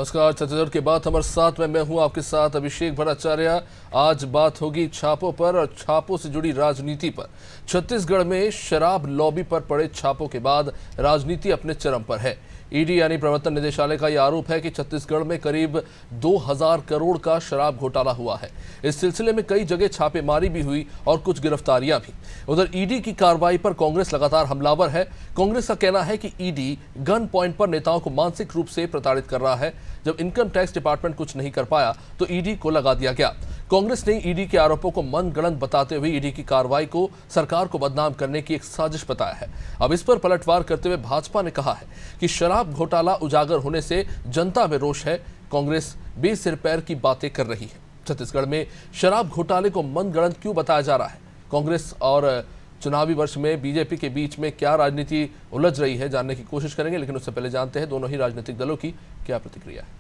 नमस्कार। छत्तीसगढ़ के बात हमारे साथ में मैं हूं आपके साथ अभिषेक भट्टाचार्य। आज बात होगी छापों पर और छापों से जुड़ी राजनीति पर। छत्तीसगढ़ में शराब लॉबी पर पड़े छापों के बाद राजनीति अपने चरम पर है। ईडी यानी प्रवर्तन निदेशालय का यह आरोप है कि छत्तीसगढ़ में करीब 2000 करोड़ का शराब घोटाला हुआ है। इस सिलसिले में कई जगह छापेमारी भी हुई और कुछ गिरफ्तारियां भी। उधर ईडी की कार्रवाई पर कांग्रेस लगातार हमलावर है। कांग्रेस का कहना है कि ईडी गन पॉइंट पर नेताओं को मानसिक रूप से प्रताड़ित कर रहा है। जब इनकम टैक्स डिपार्टमेंट कुछ नहीं कर पाया तो ईडी को लगा दिया गया। कांग्रेस ने ईडी के आरोपों को मनगढ़ंत बताते हुए ईडी की कार्रवाई को सरकार को बदनाम करने की एक साजिश बताया है। अब इस पर पलटवार करते हुए भाजपा ने कहा है कि शराब घोटाला उजागर होने से जनता में रोष है। कांग्रेस बेसिर पैर की बातें कर रही है। छत्तीसगढ़ में शराब घोटाले को मनगढ़ंत क्यों बताया जा रहा है? कांग्रेस और चुनावी वर्ष में बीजेपी के बीच में क्या राजनीति उलझ रही है, जानने की कोशिश करेंगे, लेकिन उससे पहले जानते हैं दोनों ही राजनीतिक दलों की क्या प्रतिक्रिया है।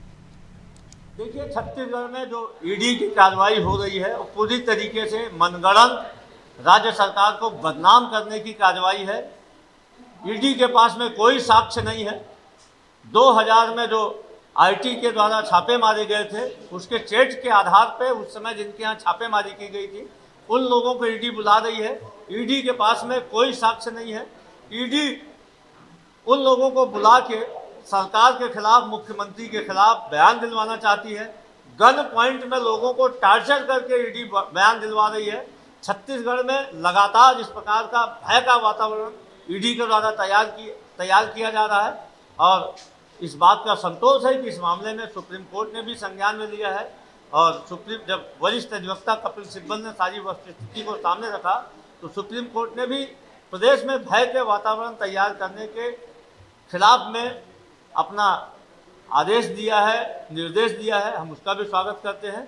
देखिए, छत्तीसगढ़ में जो ईडी की कार्रवाई हो रही है वो पूरी तरीके से मनगढ़ंत राज्य सरकार को बदनाम करने की कार्रवाई है। ईडी के पास में कोई साक्ष्य नहीं है। 2000 में जो आईटी के द्वारा छापे मारे गए थे उसके चेट के आधार पे उस समय जिनके यहाँ छापेमारी की गई थी उन लोगों को ईडी बुला रही है। ईडी के पास में कोई साक्ष्य नहीं है। ईडी उन लोगों को बुला के सरकार के खिलाफ, मुख्यमंत्री के खिलाफ बयान दिलवाना चाहती है। गन पॉइंट में लोगों को टार्चर करके ईडी बयान दिलवा रही है। छत्तीसगढ़ में लगातार इस प्रकार का भय का वातावरण ईडी के द्वारा तैयार किया जा रहा है और इस बात का संतोष है कि इस मामले में सुप्रीम कोर्ट ने भी संज्ञान में लिया है और जब वरिष्ठ अधिवक्ता कपिल सिब्बल ने सारी वस्तुस्थिति को सामने रखा तो सुप्रीम कोर्ट ने भी प्रदेश में भय के वातावरण तैयार करने के खिलाफ में अपना आदेश दिया है, निर्देश दिया है। हम उसका भी स्वागत करते हैं।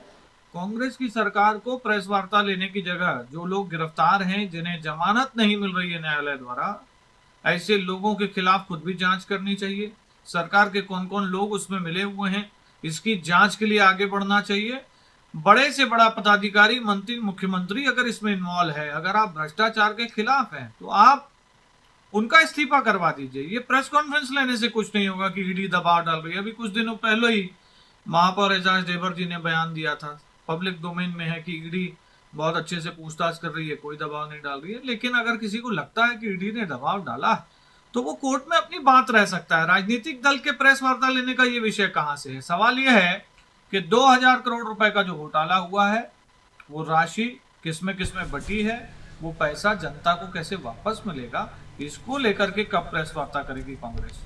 कांग्रेस की सरकार को प्रेस वार्ता लेने की जगह जो लोग गिरफ्तार हैं, जिन्हें जमानत नहीं मिल रही है न्यायालय द्वारा, ऐसे लोगों के खिलाफ खुद भी जांच करनी चाहिए। सरकार के कौन कौन लोग उसमें मिले हुए हैं, इसकी जांच के लिए आगे बढ़ना चाहिए। बड़े से बड़ा पदाधिकारी, मंत्री, मुख्यमंत्री अगर इसमें इन्वॉल्व है, अगर आप भ्रष्टाचार के खिलाफ हैं तो आप उनका इस्तीफा करवा दीजिए। ये प्रेस कॉन्फ्रेंस लेने से कुछ नहीं होगा कि ईडी दबाव डाल रही है। अभी कुछ दिनों पहले ही महापौर एजाज ढेबर जी ने बयान दिया था, पब्लिक डोमेन में है, कि ईडी बहुत अच्छे से पूछताछ कर रही है, कोई दबाव नहीं डाल रही है। लेकिन अगर किसी को लगता है कि ईडी ने दबाव डाला तो वो कोर्ट में अपनी बात रह सकता है। राजनीतिक दल के प्रेस वार्ता लेने का ये विषय कहां से है? सवाल यह है कि 2000 करोड़ रुपए का जो घोटाला हुआ है वो राशि किसमें बटी है, वो पैसा जनता को कैसे वापस मिलेगा, इसको लेकर के कब प्रेस वार्ता करेगी कांग्रेस?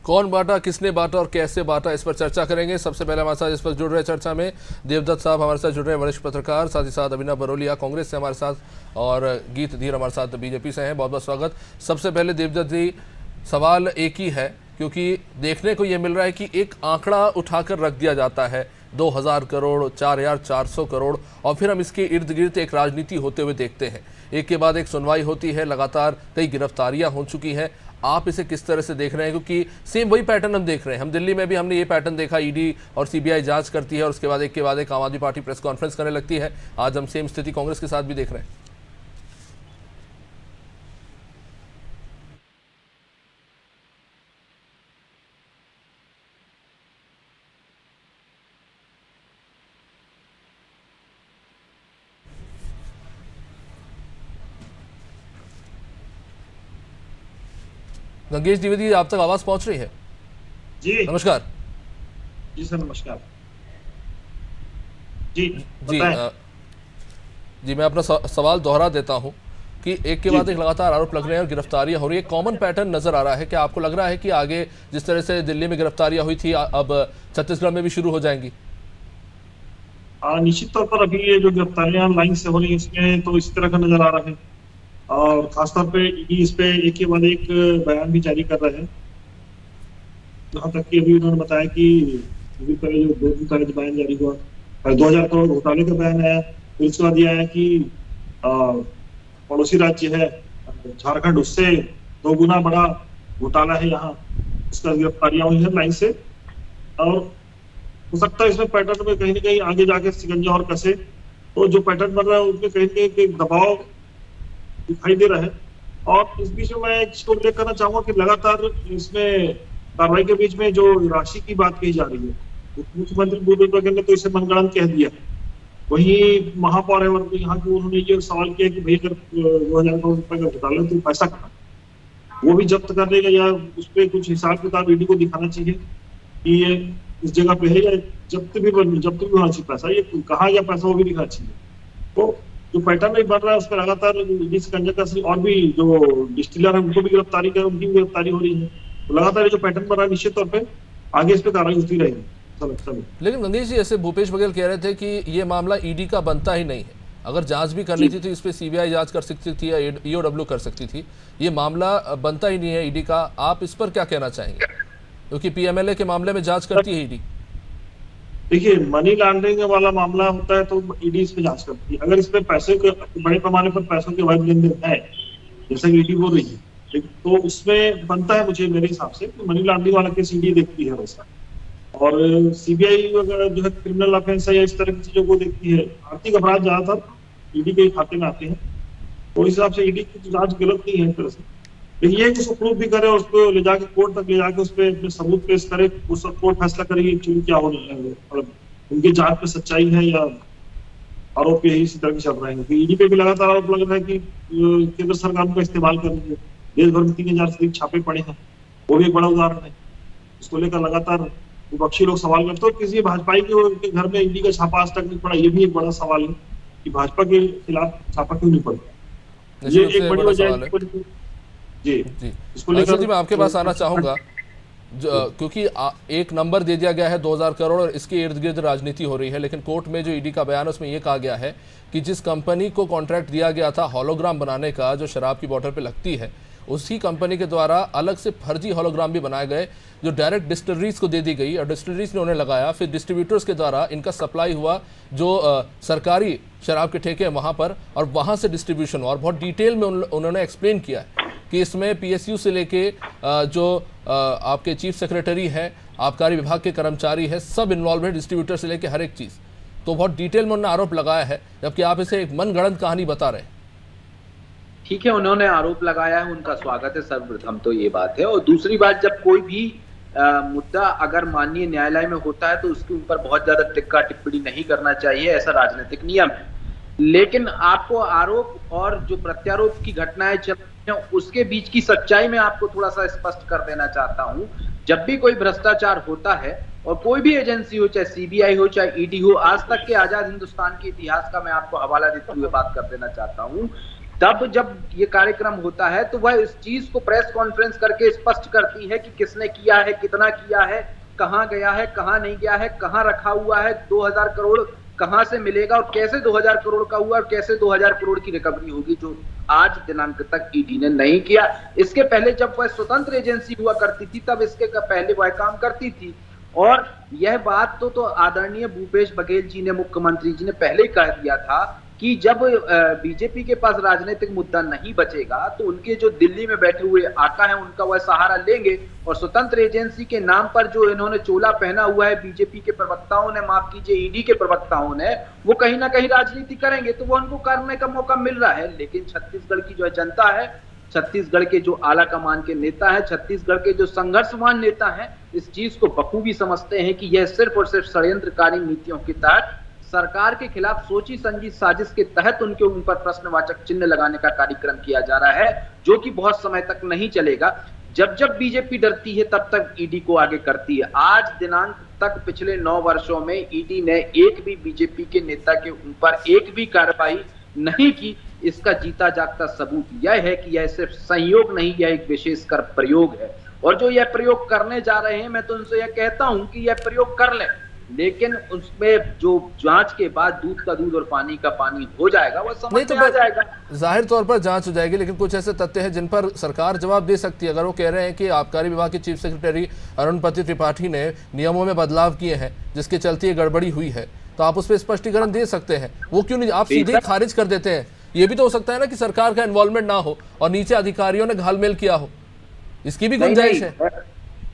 कौन बांटा, किसने बांटा और कैसे बांटा, इस पर चर्चा करेंगे। सबसे पहले हमारे साथ इस पर जुड़ रहे चर्चा में देवदत्त साहब हमारे साथ जुड़ रहे हैं, वरिष्ठ पत्रकार, साथ ही साथ अभिनव बरोलिया कांग्रेस से हमारे साथ, और गीत धीर हमारे साथ बीजेपी से हैं। बहुत बहुत स्वागत। सबसे पहले देवदत्त जी, सवाल एक ही है, क्योंकि देखने को ये मिल रहा है कि एक आंकड़ा उठाकर रख दिया जाता है 2000 करोड़, 4400 करोड़, और फिर हम इसके इर्द गिर्द एक राजनीति होते हुए देखते हैं। एक के बाद एक सुनवाई होती है, लगातार कई गिरफ्तारियां हो चुकी हैं। आप इसे किस तरह से देख रहे हैं? क्योंकि सेम वही पैटर्न हम देख रहे हैं। हम दिल्ली में भी हमने ये पैटर्न देखा, ईडी और सीबीआई जांच करती है और उसके बाद एक के बाद एक आम आदमी पार्टी प्रेस कॉन्फ्रेंस करने लगती है। आज हम सेम स्थिति कांग्रेस के साथ भी देख रहे हैं। गंगेश द्विवेदी, आप तक आवाज पहुंच रही है? जी नमस्कार। जी सर, नमस्कार। जी जी जी मैं अपना सवाल दोहरा देता हूं कि एक के बाद एक लगातार आरोप लग रहे हैं और गिरफ्तारियां हो रही है। कॉमन पैटर्न नजर आ रहा है कि आपको लग रहा है कि आगे जिस तरह से दिल्ली में गिरफ्तारियां हुई थी अब छत्तीसगढ़ में भी शुरू हो जाएंगी? निश्चित तौर पर अभी ये जो गिरफ्तारियां लाइन से हो रही है इसमें तो इस तरह का नजर आ रहा है, और खासतौर पे ईडी इस पे एक के बाद एक बयान भी जारी कर रहे हैं। जहाँ तक कि अभी उन्होंने बताया कि अभी पहले जो 2 दिन पहले बयान जारी हुआ 2000 करोड़ घोटाले का बयान आया, फिर उसके बाद यह आया कि पड़ोसी राज्य है झारखंड, उससे 2 गुना बड़ा घोटाला है यहाँ, उसका गिरफ्तारियां हुई है लाइन से। और हो सकता है इसमें पैटर्न में कहीं ना कहीं आगे जाके शिकंजा और कसे, तो जो पैटर्न बन रहा है उसमें कहीं ना कहीं दबाव दिखाई दे रहा है। और इस बीच में मैं एक चीज को उल्लेख करना चाहूंगा कि लगातार इसमें कार्रवाई के बीच में जो राशि की बात कही जा रही है, मुख्यमंत्री भूपेश बघेल ने तो इसे मनगढ़ंत कह दिया। वहीं महापौर है और यहाँ के उन्होंने ये सवाल किया कि भाई अगर 2000 करोड़ रुपए का घोटाला है तो पैसा कहाँ, वो भी जब्त कर देगा या उस पर कुछ हिसाब किताब ईडी को दिखाना चाहिए कि ये इस जगह पे है, या जब्त भी होना चाहिए पैसा, ये कहाँ या पैसा वो भी दिखाना चाहिए। तो जो पैटर्न भी बन रहा है उस पर लगातार ईडी शिकंजा कसी और भी जो डिस्टिलर है उनको भी गिरफ्तारी कर, उनकी भी गिरफ्तारी हो रही है। तो लगातार जो पैटर्न बन रहा है निश्चित तौर पर आगे इस पर कार्रवाई होती रहेगी। लेकिन गंगेश जी, ऐसे भूपेश बघेल कह रहे थे कि ये मामला ईडी का बनता ही नहीं है, अगर जांच भी करनी थी तो इस पे सीबीआई जांच कर सकती थी या ईओडब्ल्यू कर सकती थी, ये मामला बनता ही नहीं है ईडी का। आप इस पर क्या कहना चाहेंगे, क्योंकि पीएमएलए के मामले में जांच करती है ईडी? देखिए, मनी लॉन्ड्रिंग वाला मामला होता है तो ईडी इस पे जांच करती है। अगर इसमें पैसे के बड़े पैमाने पर पैसों के अवैध लेन देन है, जैसा कि ईडी बोल रही है, तो उसमें बनता है मुझे मेरे हिसाब से मनी लॉन्ड्रिंग वाला केस ईडी देखती है वैसा। और सीबीआई वगैरह जो है क्रिमिनल ऑफेंस है या इस तरह की चीजों को देखती है। आर्थिक अपराध ज्यादातर ईडी के खाते में आते हैं, तो इस हिसाब से ईडी की जांच गलत नहीं है एक तरह से। लेकिन ये उसको प्रूफ भी करे और उसको ले जाके कोर्ट तक ले जाके उस पर अपने सबूत पेश करे, उस पर कोर्ट फैसला करेगी एक्चुअली क्या हो रहा है, मतलब उनकी जांच पे सच्चाई है या आरोप यही इसी तरह के चल रहे हैं। क्योंकि ईडी पे भी लगातार आरोप लग रहा है कि केंद्र सरकार का इस्तेमाल कर रही है। देश भर में 3000 से अधिक छापे पड़े हैं, वो भी एक बड़ा उदाहरण है। इसको लेकर लगातार विपक्षी लोग सवाल करते हैं। किसी भाजपाई के घर में ईडी का छापा आज तक नहीं पड़ा, ये भी एक बड़ा सवाल है कि भाजपा के खिलाफ छापा क्यों नहीं पड़ा। ये एक बड़ी वजह है। जी इसको लेकर जी मैं आपके पास आना चाहूंगा, क्योंकि एक नंबर दे दिया गया है 2000 करोड़ और इसके इर्द गिर्द राजनीति हो रही है। लेकिन कोर्ट में जो ईडी का बयान है उसमें यह कहा गया है कि जिस कंपनी को कॉन्ट्रैक्ट दिया गया था हॉलोग्राम बनाने का, जो शराब की बोतल पे लगती है, उसी कंपनी के द्वारा अलग से फर्जी हॉलोग्राम भी बनाए गए जो डायरेक्ट डिस्टिलरीज को दे दी गई और डिस्टिलरीज ने उन्हें लगाया। फिर डिस्ट्रीब्यूटर्स के द्वारा इनका सप्लाई हुआ जो सरकारी शराब के ठेके हैं वहाँ पर, और वहाँ से डिस्ट्रीब्यूशन हुआ। और बहुत डिटेल में उन्होंने एक्सप्लेन किया है कि इसमें पीएसयू से लेके जो आपके चीफ सेक्रेटरी है, आबकारी विभाग के कर्मचारी है, सब इन्वॉल्व है, डिस्ट्रीब्यूटर से लेके हर एक चीज़। तो बहुत डिटेल में उन्होंने आरोप लगाया है, जबकि आप इसे एक मनगढ़ंत कहानी बता रहे हैं। ठीक है, उन्होंने आरोप लगाया है, उनका स्वागत है सर्वप्रथम तो ये बात है। और दूसरी बात, जब कोई भी मुद्दा अगर माननीय न्यायालय में होता है तो उसके ऊपर बहुत ज्यादा टिक्का टिप्पणी नहीं करना चाहिए, ऐसा राजनीतिक नियम है। लेकिन आपको आरोप और जो प्रत्यारोप की घटनाएं चल रही हैं उसके बीच की सच्चाई में आपको थोड़ा सा स्पष्ट कर देना चाहता हूं। जब भी कोई भ्रष्टाचार होता है और कोई भी एजेंसी हो, चाहे सीबीआई हो चाहे ईडी हो, आज तक के आजाद हिंदुस्तान के इतिहास का मैं आपको हवाला देते हुए बात कर देना चाहता हूं। तब जब ये कार्यक्रम होता है तो वह इस चीज को प्रेस कॉन्फ्रेंस करके स्पष्ट करती है कि किसने किया है, कितना किया है, कहां गया है, कहां नहीं गया है, कहां रखा हुआ है, 2000 करोड़ कहां से मिलेगा और कैसे 2000 करोड़ का हुआ और कैसे 2000 करोड़ की रिकवरी होगी, जो आज दिनांक तक ईडी ने नहीं किया। इसके पहले जब वह स्वतंत्र एजेंसी हुआ करती थी तब इसके पहले वह काम करती थी। और यह बात तो आदरणीय भूपेश बघेल जी ने, मुख्यमंत्री जी ने पहले ही कह दिया था कि जब बीजेपी के पास राजनीतिक मुद्दा नहीं बचेगा तो उनके जो दिल्ली में बैठे हुए आका हैं उनका वह सहारा लेंगे और स्वतंत्र एजेंसी के नाम पर जो इन्होंने चोला पहना हुआ है बीजेपी के प्रवक्ताओं ने, माफ कीजिए ईडी के प्रवक्ताओं ने, वो कहीं ना कहीं राजनीति करेंगे तो वो उनको करने का मौका मिल रहा है। लेकिन छत्तीसगढ़ की जो जनता है, छत्तीसगढ़ के जो आला कमान के नेता है, छत्तीसगढ़ के जो संघर्षवान नेता है, इस चीज को बखूबी समझते हैं कि यह सिर्फ और सिर्फ षड्यंत्रकारी नीतियों के तहत सरकार के खिलाफ सोची समझी साजिश के तहत उनके ऊपर प्रश्नवाचक चिन्ह लगाने का कार्यक्रम किया जा रहा है, जो कि बहुत समय तक नहीं चलेगा। जब जब बीजेपी डरती है तब तक ईडी को आगे करती है। आज दिनांक तक पिछले 9 वर्षों में ईडी ने एक भी बीजेपी के नेता के ऊपर एक भी कार्रवाई नहीं की। इसका जीता जागता सबूत यह है कि यह सिर्फ संयोग नहीं, यह एक विशेषकर प्रयोग है। और जो यह प्रयोग करने जा रहे हैं, मैं तो उनसे यह कहता हूं कि यह प्रयोग कर लें, लेकिन उसमें जो जांच के बाद दूध का दूध और पानी का पानी हो जाएगा वो समझ में आ जाएगा। जाहिर तौर पर जांच हो जाएगी, लेकिन कुछ ऐसे तथ्य हैं जिन पर सरकार जवाब दे सकती है। अगर वो कह रहे हैं कि आबकारी विभाग के चीफ सेक्रेटरी अरुणपति त्रिपाठी ने नियमों में बदलाव किए हैं जिसके चलते ये गड़बड़ी हुई है, तो आप उस पर स्पष्टीकरण दे सकते हैं। वो क्यों नहीं, आप सीधे खारिज कर देते हैं? ये भी तो हो सकता है ना कि सरकार का इन्वॉल्वमेंट ना हो और नीचे अधिकारियों ने घालमेल किया हो, इसकी भी गुंजाइश है।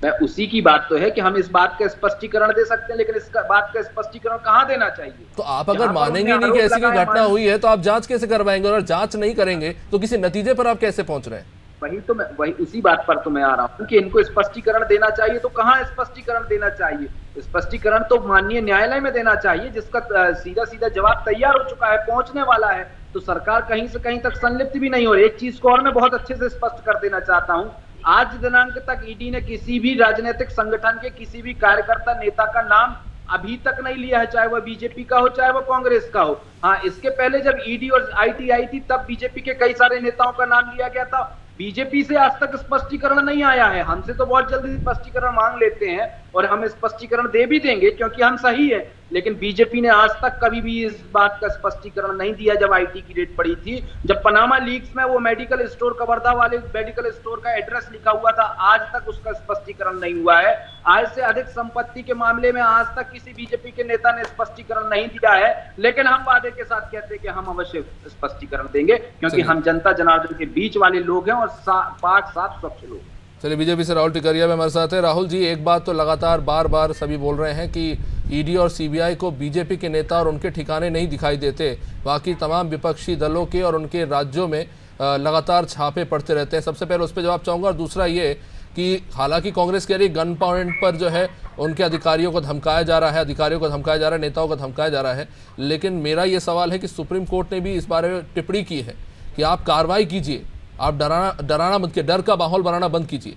मैं उसी की बात तो है कि हम इस बात का स्पष्टीकरण दे सकते हैं, लेकिन इस बात का स्पष्टीकरण कहां देना चाहिए? तो आप अगर मानेंगे नहीं कि ऐसी कोई घटना हुई है तो आप जांच कैसे करवाएंगे? और जांच नहीं करेंगे तो किसी नतीजे पर आप कैसे पहुंच रहे हैं? वही उसी बात पर तो मैं आ रहा हूँ कि इनको स्पष्टीकरण देना चाहिए, तो कहाँ स्पष्टीकरण देना चाहिए? स्पष्टीकरण तो माननीय न्यायालय में देना चाहिए, जिसका सीधा सीधा जवाब तैयार हो चुका है, पहुंचने वाला है। तो सरकार कहीं से कहीं तक संलिप्त भी नहीं हो रही। एक चीज को और मैं बहुत अच्छे से स्पष्ट कर देना चाहता हूं, आज दिनांक तक ईडी ने किसी भी राजनीतिक संगठन के किसी भी कार्यकर्ता नेता का नाम अभी तक नहीं लिया है, चाहे वह बीजेपी का हो चाहे वह कांग्रेस का हो। हाँ, इसके पहले जब ईडी और आईटी आई थी तब बीजेपी के कई सारे नेताओं का नाम लिया गया था। बीजेपी से आज तक स्पष्टीकरण नहीं आया है। हमसे तो बहुत जल्दी स्पष्टीकरण मांग लेते हैं और हम स्पष्टीकरण दे भी देंगे क्योंकि हम सही है, लेकिन बीजेपी ने आज तक कभी भी इस बात का स्पष्टीकरण नहीं दिया। जब आईटी की रेड पड़ी थी, जब पनामा लीक्स में वो मेडिकल स्टोर कवर्धा वाले मेडिकल स्टोर का एड्रेस लिखा हुआ था, आज तक उसका स्पष्टीकरण नहीं हुआ है। आज से अधिक संपत्ति के मामले में आज तक किसी बीजेपी के नेता ने स्पष्टीकरण नहीं दिया है, लेकिन हम वादे के साथ कहते हैं कि हम अवश्य स्पष्टीकरण देंगे क्योंकि हम जनता जनार्दन के बीच वाले लोग हैं और पाक साफ स्वच्छ लोग। चलिए, बीजेपी से राहुल टिकरिया में हमारे साथ है। राहुल जी, एक बात तो लगातार बार बार सभी बोल रहे हैं कि ईडी और सीबीआई को बीजेपी के नेता और उनके ठिकाने नहीं दिखाई देते, बाकी तमाम विपक्षी दलों के और उनके राज्यों में लगातार छापे पड़ते रहते हैं। सबसे पहले उस पर जवाब चाहूँगा, और दूसरा ये कि हालांकि कांग्रेस कह रही गन पॉइंट पर जो है उनके अधिकारियों को धमकाया जा रहा है, नेताओं को धमकाया जा रहा है, लेकिन मेरा ये सवाल है कि सुप्रीम कोर्ट ने भी इस बारे में टिप्पणी की है कि आप कार्रवाई कीजिए, आप डराना मत कीजिए, डर का माहौल बनाना बंद कीजिए।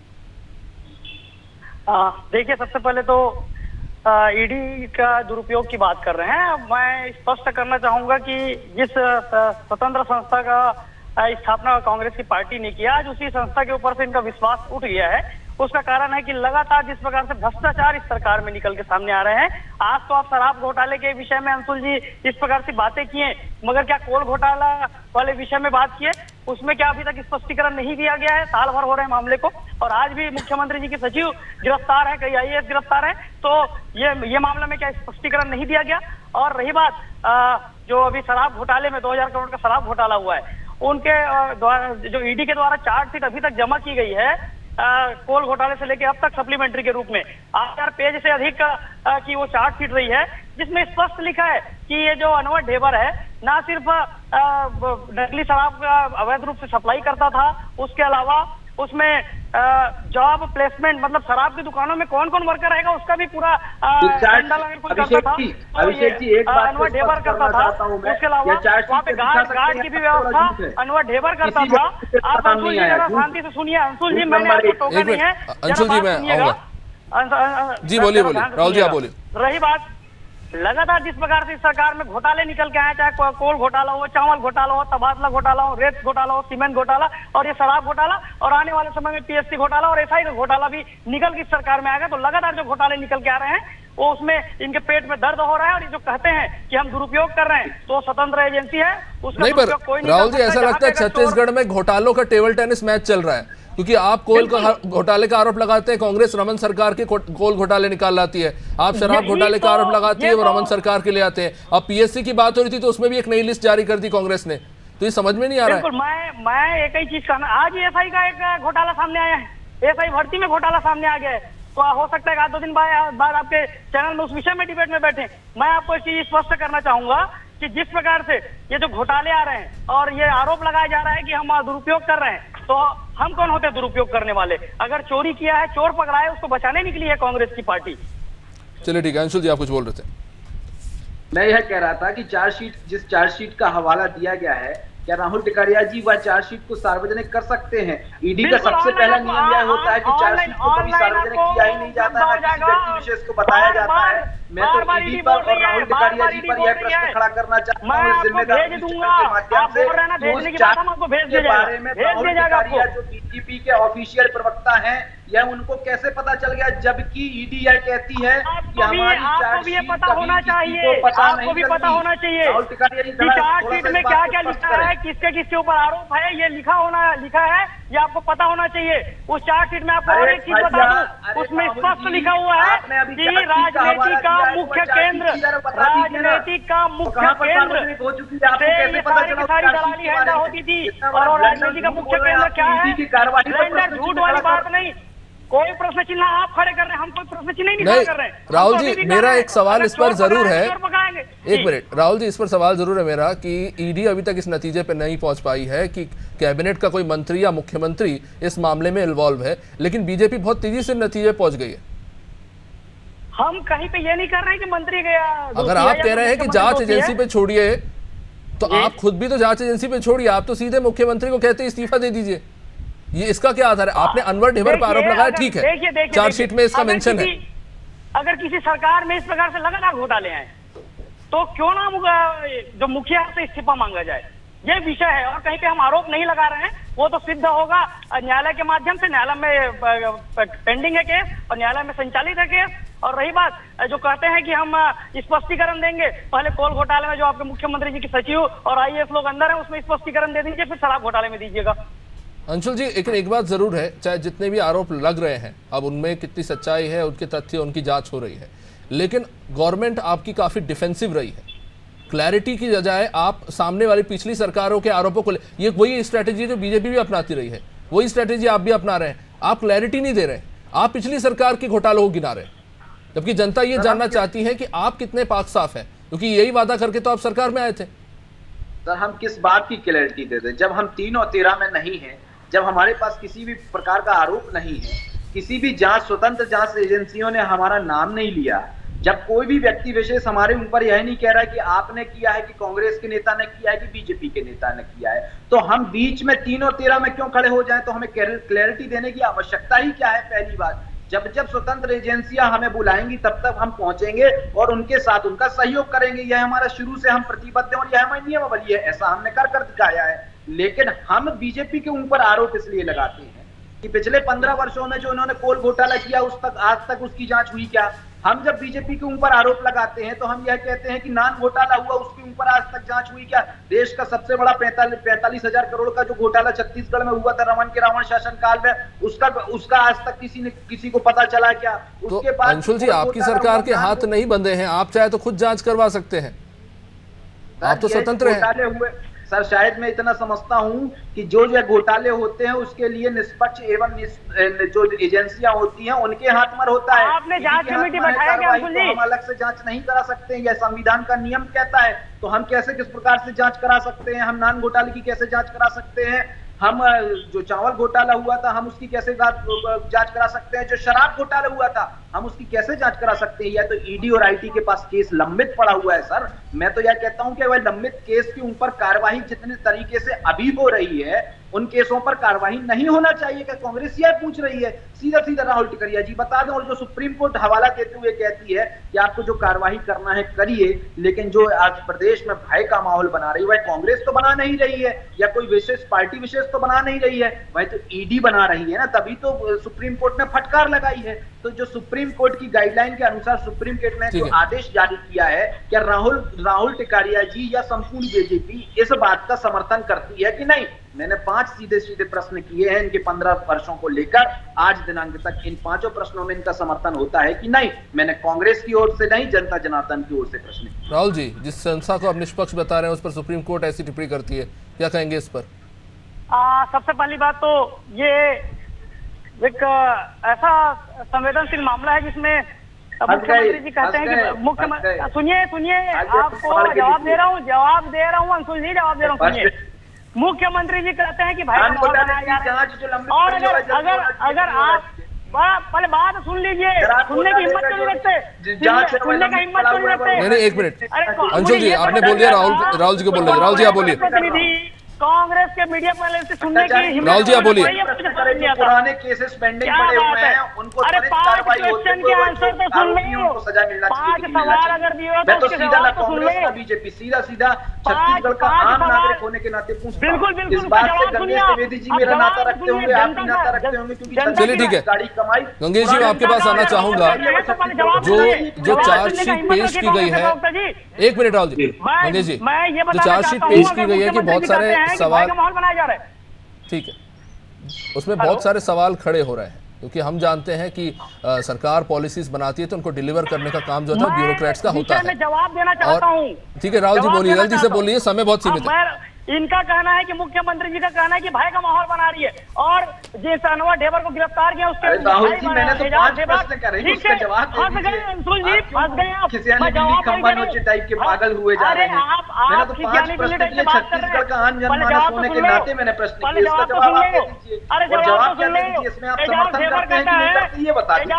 देखिए, सबसे पहले तो ईडी का दुरुपयोग की बात कर रहे हैं। मैं स्पष्ट करना चाहूंगा कि जिस स्वतंत्र संस्था का स्थापना कांग्रेस की पार्टी ने किया, आज उसी संस्था के ऊपर से इनका विश्वास उठ गया है। उसका कारण है कि लगातार जिस प्रकार से भ्रष्टाचार इस सरकार में निकल के सामने आ रहे हैं। आज तो आप शराब घोटाले के विषय में अंशुल जी इस प्रकार से बातें किए, मगर क्या कोल घोटाला वाले विषय में बात किए, उसमें क्या अभी तक स्पष्टीकरण नहीं दिया गया है? साल भर हो रहे हैं मामले को, और आज भी मुख्यमंत्री जी के सचिव गिरफ्तार है, कई IAS गिरफ्तार है, तो ये मामला में क्या स्पष्टीकरण नहीं दिया गया? और रही बात जो अभी शराब घोटाले में 2000 करोड़ का शराब घोटाला हुआ है, उनके द्वारा जो ईडी के द्वारा चार्जशीट अभी तक जमा की गई है कोल घोटाले से लेकर अब तक सप्लीमेंट्री के रूप में 8000 पेज से अधिक की वो चार्जशीट रही है, जिसमें स्पष्ट लिखा है कि ये जो अनवर ढेबर है ना सिर्फ नकली शराब का अवैध रूप से सप्लाई करता था, उसके अलावा उसमें जॉब प्लेसमेंट मतलब शराब की दुकानों में कौन कौन वर्कर रहेगा उसका भी पूरा अभिषेक जी एक बात अनवर ढेबर करता था। उसके अलावा वहाँ पे गार्ड की भी व्यवस्था अनवर ढेबर करता था। आप अंशुल जी जरा शांति से सुनिए। अंशुल जी, मैंने आपको टोका नहीं है। अंशुल जी, मैं आऊंगा जी, बोलिए राहुल जी, आप बोलिए। रही बात लगातार जिस प्रकार से सरकार में घोटाले निकल के आए, चाहे कोल घोटाला हो, चावल घोटाला हो, तबादला घोटाला हो, रेत घोटाला हो, सीमेंट घोटाला और ये शराब घोटाला, और आने वाले समय में PSC घोटाला और SI घोटाला भी निकल के सरकार में आएगा। तो लगातार जो घोटाले निकल के आ रहे हैं वो उसमें इनके पेट में दर्द हो रहा है। और ये जो कहते हैं कि हम दुरुपयोग कर रहे हैं, तो स्वतंत्र एजेंसी है, उसका नहीं, पर राहुल जी ऐसा लगता है छत्तीसगढ़ में घोटालों का टेबल टेनिस मैच चल रहा है, क्योंकि आप कोल घोटाले का आरोप लगाते हैं, कांग्रेस रमन सरकार के कोल घोटाले निकाल लाती है, आप शराब घोटाले का आरोप लगाती है, वो रमन सरकार के ले आते हैं। अब PSC की बात हो रही थी तो उसमें भी एक नई लिस्ट जारी कर दी कांग्रेस ने, तो ये समझ में नहीं आ रहा है। बिल्कुल, मैं एक ही चीज कहना, आज SI का एक घोटाला सामने आया है, SI भर्ती में घोटाला सामने आ गया है, तो हो सकता है 2 दिन बाद आपके चैनल में उस विषय में डिबेट में बैठे। मैं आपको एक चीज स्पष्ट करना चाहूंगा कि जिस प्रकार से ये जो घोटाले आ रहे हैं और ये आरोप लगाया जा रहा है कि हम दुरुपयोग कर रहे हैं, तो हम कौन होते हैं दुरुपयोग करने वाले? अगर चोरी किया है, चोर पकड़ा है, उसको बचाने निकली है कांग्रेस की पार्टी। चलिए ठीक है, अंशुल जी आप कुछ बोल रहे थे। मैं यह कह रहा था कि जिस चार्जशीट का हवाला दिया गया है, क्या राहुल टिकरिया जी वह चार्जशीट को सार्वजनिक कर सकते हैं? ईडी का सबसे पहला नियम यह होता है कि चार्जशीट को कभी सार्वजनिक किया ही नहीं जाता है, किसी व्यक्ति विशेष को बताया जाता है। मैं तो ईडी पर और राहुल टिकरिया जी पर यह प्रश्न खड़ा करना चाहता हूँ इस जिम्मेदार के माध्यम से, के बारे में राहुल टिकरिया जो BJP के ऑफिशियल प्रवक्ता हैं, यह उनको कैसे पता चल गया, जबकि ईडी यह कहती है कि हमारी चार्जशीट पता होना चाहिए, आपको भी पता होना चाहिए चार्जशीट में क्या क्या लिखा है, किसके किसके ऊपर आरोप है, ये लिखा है, ये आपको पता होना चाहिए। उस चार्जशीट में आपको और एक चीज बता दूं, उसमें स्पष्ट लिखा हुआ है कि राजनीति का मुख्य केंद्र, राजनीति का मुख्य केंद्र सारी दलाली हैंडा होती थी, और राजनीति का मुख्य केंद्र क्या है? झूठ वाली बात नहीं, कोई प्रश्न चिन्ह आप खड़े कर रहे हैं, हम कोई प्रश्न चिन्ह ही नहीं खड़ा कर रहे हैं। राहुल हम तो जी, अभी भी मेरा कह रहे एक सवाल हैं, इस पर अगर चोर जरूर पकड़ाएंगे, है। चोर पकड़ाएंगे। एक जी। मिनट राहुल जी, इस पर सवाल जरूर है मेरा कि ईडी अभी तक इस नतीजे पे नहीं पहुंच पाई है कि कैबिनेट का कोई मंत्री या मुख्यमंत्री इस मामले में इन्वॉल्व है, लेकिन बीजेपी बहुत तेजी से नतीजे पे पहुंच गई है। हम कहीं पे ये नहीं कर रहे हैं कि मंत्री गया। अगर आप कह रहे हैं कि जांच एजेंसी पे छोड़िए, तो जी। आप खुद भी तो जांच एजेंसी पे छोड़िए, आप तो सीधे मुख्यमंत्री को कहते इस्तीफा दे दीजिए। ये इसका क्या आधार है? आपने अनवर ढेबर पर आरोप लगाया, ठीक है, चार्जशीट में इसका मेंशन है। अगर किसी सरकार में इस प्रकार से लगातार घोटाले हैं तो क्यों ना जो मुखिया से इस्तीफा मांगा जाए, ये विषय है। और कहीं पे हम आरोप नहीं लगा रहे हैं, वो तो सिद्ध होगा न्यायालय के माध्यम से। न्यायालय में पेंडिंग है केस और न्यायालय में संचालित है केस। और रही बात जो कहते हैं कि हम स्पष्टीकरण देंगे, पहले कोल घोटाले में जो आपके मुख्यमंत्री जी की सचिव और आईएएस लोग अंदर है, उसमें स्पष्टीकरण दे दीजिए, फिर शराब घोटाले में दीजिएगा। अंशुल जी, लेकिन एक बात जरूर है, चाहे जितने भी आरोप लग रहे हैं, अब उनमें कितनी सच्चाई है, उनके तथ्य, उनकी जांच हो रही है, लेकिन गवर्नमेंट आपकी काफी डिफेंसिव रही है। क्लैरिटी की बजाय आप सामने वाली पिछली सरकारों के आरोपों को ये वही स्ट्रैटेजी है जो बीजेपी भी अपनाती रही है, वही स्ट्रैटेजी आप भी अपना रहे हैं। आप क्लैरिटी नहीं दे रहे, आप पिछली सरकार के घोटालों को गिना रहे हैं, जबकि जनता ये जानना चाहती है कि आप कितने पाक साफ हैं, क्योंकि यही वादा करके तो आप सरकार में आए थे। सर, हम किस बात की क्लैरिटी दे दें जब हम 3 और 13 में नहीं हैं, जब हमारे पास किसी भी प्रकार का आरोप नहीं है, किसी भी स्वतंत्र जांच एजेंसियों ने हमारा नाम नहीं लिया, जब कोई भी व्यक्ति विशेष हमारे ऊपर यह नहीं कह रहा है कि आपने किया है, कि कांग्रेस के नेता ने किया है, कि बीजेपी के नेता ने किया है, तो हम बीच में 3 और 13 में क्यों खड़े हो जाएं? तो हमें क्लैरिटी देने की आवश्यकता ही क्या है? पहली बात, जब जब स्वतंत्र एजेंसियां हमें बुलाएंगी तब तक हम पहुंचेंगे और उनके साथ उनका सहयोग करेंगे। यह हमारा शुरू से हम प्रतिबद्ध हैं और यह हमारी नियमावली है, ऐसा हमने कर दिखाया है। लेकिन हम बीजेपी के ऊपर आरोप इसलिए लगाते हैं कि पिछले 15 वर्षों में जो उन्होंने कोल घोटाला किया, आज तक उसकी जांच हुई क्या? हम जब बीजेपी के ऊपर आरोप लगाते हैं तो हम यह कहते हैं कि नान घोटाला हुआ, उसके ऊपर आज तक जांच हुई क्या? देश का सबसे बड़ा 45,000 करोड़ का जो घोटाला छत्तीसगढ़ में हुआ था रावण शासन काल में, उसका आज तक किसी को पता चला क्या? तो उसके बाद अंशुल जी, आपकी सरकार के हाथ नहीं बंधे हैं, आप चाहे तो खुद जांच करवा सकते हैं, आप तो स्वतंत्र हैं। सर, शायद मैं इतना समझता हूं कि जो घोटाले होते हैं उसके लिए निष्पक्ष एवं जो एजेंसियां होती हैं उनके हाथ में होता है। आपने जांच कमेटी बैठाया क्या अंशुल जी? हम अलग से जांच नहीं करा सकते हैं, यह संविधान का नियम कहता है। तो हम कैसे, किस प्रकार से जांच करा सकते हैं? हम नान घोटाले की कैसे जांच करा सकते हैं? हम जो चावल घोटाला हुआ था हम उसकी कैसे जांच करा सकते हैं? जो शराब घोटाला हुआ था हम उसकी कैसे जांच करा सकते हैं? या तो ईडी और आईटी के पास केस लंबित पड़ा हुआ है। सर, मैं तो यह कहता हूं कि वह लंबित केस के ऊपर कार्रवाई जितने तरीके से अभी हो रही है उन केसों पर कार्रवाई नहीं होना चाहिए। क्या कांग्रेस यह पूछ रही है? सीधा सीधा राहुल टिकरिया जी बता दें। और जो सुप्रीम कोर्ट हवाला देते हुए कहती है कि आपको जो कार्रवाई करना है करिए, लेकिन जो आज प्रदेश में भय का माहौल बना रही है वह कांग्रेस तो बना नहीं रही है, या कोई विशेष पार्टी विशेष तो बना नहीं रही है, वह तो ईडी बना रही है ना। तभी तो सुप्रीम कोर्ट ने फटकार लगाई है। तो जो सुप्रीम कोर्ट की गाइडलाइन के अनुसार सुप्रीम कोर्ट ने जो आदेश जारी किया है, क्या राहुल टिकरिया जी या संपूर्ण बीजेपी इस बात का समर्थन करती है कि नहीं? मैंने 5 सीधे सीधे प्रश्न किए हैं इनके 15 वर्षों को लेकर आज दिनांक तक। इन 5 प्रश्नों में इनका समर्थन होता है कि नहीं? मैंने कांग्रेस की ओर से नहीं, जनता जनार्दन की ओर से प्रश्न किए। राहुल जी, जिस संस्था को आप निष्पक्ष बता रहे हैं उस पर सुप्रीम कोर्ट ऐसी टिप्पणी करती है, क्या कहेंगे इस पर? सबसे पहली बात तो ये एक ऐसा संवेदनशील मामला है जिसमें मुख्यमंत्री जी कहते हैं कि मुख्यमंत्री, सुनिए आपको जवाब दे रहा हूँ अंशुल जी, जवाब दे रहा हूँ। सुनिए, मुख्यमंत्री जी कहते हैं कि भाई और अगर आप पहले बात सुन लीजिए, सुनने की हिम्मत क्यों नहीं रखते? सुनने का हिम्मत क्यों नहीं रखते? नहीं, एक मिनट अंशुल जी, आपने बोल दिया, राहुल जी को बोल रहे, राहुल जी आप बोलिए। कांग्रेस के मीडिया पैनल से सुनने की हिम्मत, राहुल जी आप बोलिए। पुराने केसेस पेंडिंग पड़े हुए हैं, उनको 5 क्वेश्चन के आंसर तो सुन लो, 5 सवाल अगर दिए मैं तो सीधा ना कांग्रेस ना बीजेपी, सीधा छत्तीसगढ़ का आम नागरिक होने के नाते पूछता हूं। इस बात से गंगेश त्रिवेदी जी मेरा नाता रखते होंगे, आप भी नाता रखते होंगे, क्योंकि चलिए ठीक है, गाड़ी कमाई। गंगेश जी मैं आपके पास आना चाहूंगा। जो चार्जशीट पेश की गई है, एक मिनट राहुल जी, गंगेश जी, जो चार्जशीट पेश की गई है कि बहुत सारे सवाल बनाया जा रहा है, ठीक है, उसमें बहुत सारे सवाल खड़े हो रहे हैं, क्योंकि हम जानते हैं कि सरकार पॉलिसीज बनाती है तो उनको डिलीवर करने का काम जो था ब्यूरोक्रेट्स का होता है। मैं जवाब देना चाहता हूं। ठीक है राहुल जी बोलिए, जल्दी से बोलिए, समय बहुत सीमित है। इनका कहना है कि मुख्यमंत्री जी का कहना है कि भय का माहौल बना रही है, और जिस अनवर ढेबर को गिरफ्तार किया उसके राहुल जी, मैंने तो 5 प्रश्न करे, उसका जवाब दे दीजिए। फंस गए आप, खिसियानी बिल्ली खम्बानोचे टाइप के पागल हुए जा रहे हैं। मैंने तो 5 प्रश्न किए, छत्तीसगढ़ का आम जनमानस होने के नाते मैंने प्रश्न किए, इसका जवाब आप दे दीजिए। और जवाब क्या दे दीजिए, इसमें आप समर्थन करते हैं कि नहीं करते, ये बता दीजिए।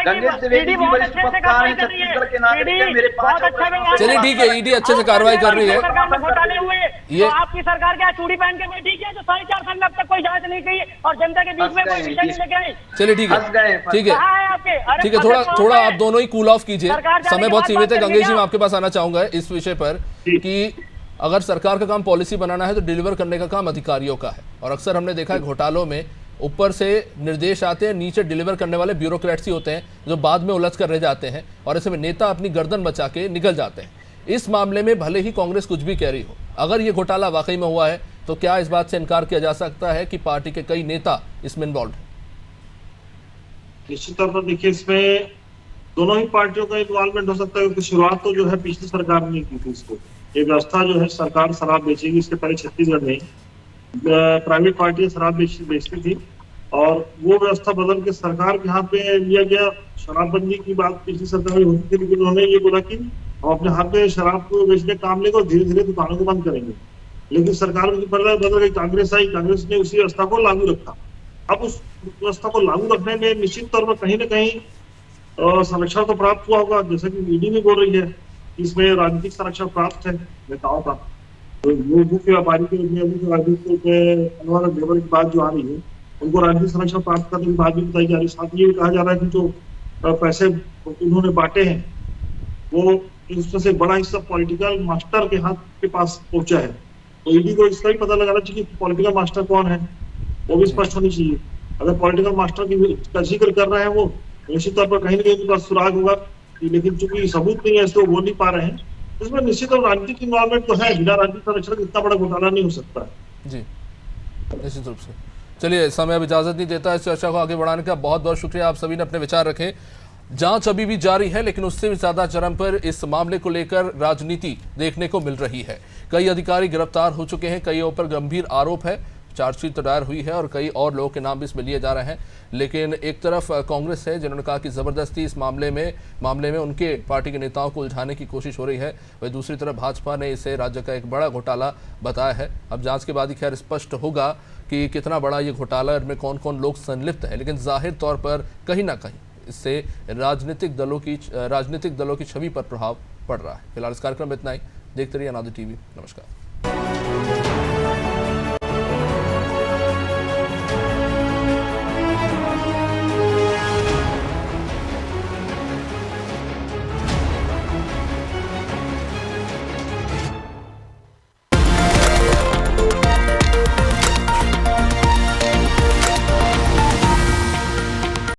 गणेश द्विवेदी जी वरिष्ठ पत्रकार हैं छत्तीसगढ़ के नागरिक हैं, मेरे 5 प्रश्न। चलिए ठीक है, ईडी अच्छे से कार्रवाई कर रही है। घोटाले हुए ये तो आपकी सरकार क्या चूड़ी पहन के बैठी है जो 4.5 साल में अब तक कोई जांच नहीं की और जनता के बीच में कोई विषय नहीं लेके आई? चलिए ठीक है, ठीक है, कहाँ है आपके? अरे ठीक है, थोड़ा आप दोनों ही कूल ऑफ कीजिए, समय बहुत सीमित है। गंगेश जी, मैं आपके पास आना चाहूंगा इस विषय पर कि अगर सरकार का काम पॉलिसी बनाना है तो डिलीवर करने का काम अधिकारियों का है, और अक्सर हमने देखा है घोटालों में ऊपर से निर्देश आते हैं, नीचे डिलीवर करने वाले ब्यूरोक्रेट्स ही होते हैं जो बाद में उलझ कर रह जाते हैं, और ऐसे में नेता अपनी गर्दन बचा के निकल जाते हैं। इस मामले में भले ही कांग्रेस कुछ भी कह रही हो, अगर ये घोटाला वाकई में हुआ है तो क्या इस बात से इनकार किया जा सकता है कि पार्टी के कई नेता इसमें इन्वॉल्व हैं? निश्चित तौर पर देखिए, इसमें दोनों ही पार्टियों का इन्वॉल्वमेंट हो सकता है, क्योंकि शुरुआत तो जो है पिछली सरकार ने की थी। इसको ये व्यवस्था जो है सरकार शराब बेचेगी, इसके पहले छत्तीसगढ़ में प्राइवेट पार्टियां शराब बेचती थी, और वो व्यवस्था बदल के सरकार के हाथ में लिया गया। शराबबंदी की बात पिछली सरकार में होती थी, लेकिन उन्होंने ये बोला कि हम अपने हाथ में शराब को बेचने काम लेंगे और धीरे धीरे दुकानों को बंद करेंगे। लेकिन सरकार में बदल गई, कांग्रेस आई, कांग्रेस ने उसी व्यवस्था को लागू रखा। अब उस व्यवस्था को लागू रखने में निश्चित तौर पर कहीं ना कहीं संरक्षण तो प्राप्त हुआ होगा, जैसा कि ईडी भी बोल रही है, इसमें राजनीतिक संरक्षण प्राप्त है नेताओं का। तो मुख्य व्यापारी के रूप में अनवर ढेबर की बात जो आ रही है, उनको राजनीतिक संरक्षण प्राप्त करने की बात भी बताई जा रही है। साथ ये भी कहा जा रहा है कि जो पैसे उन्होंने बांटे हैं वो उसमें से बड़ा हिस्सा पॉलिटिकल मास्टर के हाथ के पास पहुंचा है। तो ईडी को इसका भी पता लगाना चाहिए कि पॉलिटिकल मास्टर कौन है, वो भी स्पष्ट होनी चाहिए। अगर पॉलिटिकल मास्टर का जिक्र कर रहे हैं वो, निश्चित तौर पर कहीं ना कहीं उनका सुराग होगा, लेकिन चूंकि सबूत नहीं है इसको बोल नहीं पा रहे हैं। इसमें निश्चित और राजनीतिक इन्वॉल्वमेंट तो है, बिना राजनीतिक संरक्षण इतना बड़ा घोटाला नहीं हो सकता जी, निश्चित रूप से। चलिए, समय अब इजाजत नहीं देता इस चर्चा को आगे बढ़ाने का। बहुत बहुत शुक्रिया, आप सभी ने अपने विचार रखे। जांच अभी भी जारी है, लेकिन उससे भी ज्यादा चरम पर इस मामले को लेकर राजनीति देखने को मिल रही है। कई अधिकारी गिरफ्तार हो चुके हैं, कईयों पर गंभीर आरोप है, चार्जशीट दायर हुई है और कई और लोगों के नाम भी इसमें लिए जा रहे हैं। लेकिन एक तरफ कांग्रेस है जिन्होंने कहा कि ज़बरदस्ती इस मामले में उनके पार्टी के नेताओं को उलझाने की कोशिश हो रही है, वहीं दूसरी तरफ भाजपा ने इसे राज्य का एक बड़ा घोटाला बताया है। अब जांच के बाद ही खैर स्पष्ट होगा कि कितना बड़ा ये घोटाला, इनमें कौन कौन लोग संलिप्त है। लेकिन जाहिर तौर पर कहीं ना कहीं इससे राजनीतिक दलों की छवि पर प्रभाव पड़ रहा है। फिलहाल इस कार्यक्रम में इतना ही। देखते रहिए अनादि टीवी। नमस्कार।